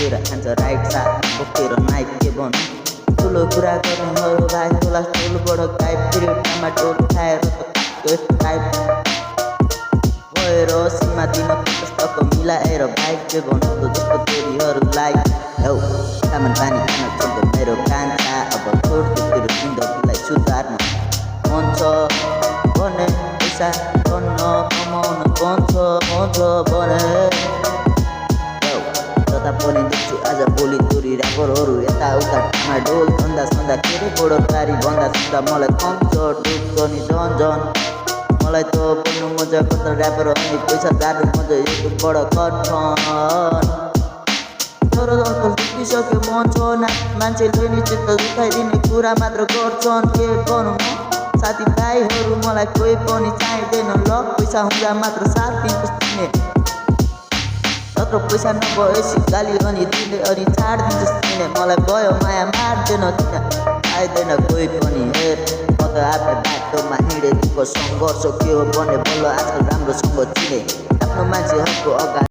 बोकेर खान्छ राइट साथ बोकेर नाइट के भन्नु ठुलो कुरा गर्नेहरू भाइ ठुला ठुलोबाट गाइब फेरि टमाटो खाएर त टाइप गएर सीमा दिन पुस्तक मिलाएर भाइ के भन्नु त जस्तो तोरीहरूलाई औ सामान पानी खान छोड्दै मेरो कान्छा अब छोड्दै तेरो जिन्दगीलाई सुधार्न मन छ भने पैसा गर्न कमाउन मन छ भने तथा पनि देख्छु आज भोलि तोरी ऱ्यापरहरू यताउता ठामा ढोल धन्दा सन्दा के रे बोडो पारी भन्दा सुन्दा मलाई कन्छ डुब्छ नि झन मलाई त बोल्नु मजा कता ऱ्यापर अनि पैसा गाड्नु मजा यो बडा कठन तर जितिसक्यो मन छ मान्छेले नि चित्त दुखाइदिने कुरा मात्र गर्छन् के गर्नु साथीभाइहरू मलाई कोही पनि चाहिँदैन ल पैसा हुँदा मात्र साथ दिन्छ नत्र पैसा नभएपछि गाली अनि दिने अनि छाडिदिन्छ दिने मलाई भयो माया मार्दैन किन आइदैन कोही पनि हेर म त आफै बाटोमा हिँडे दुःख सङ्घर्ष के हो भने बल्ल आजकल राम्रोसँग चिने आफ्नो मान्छेहरूको अगाडि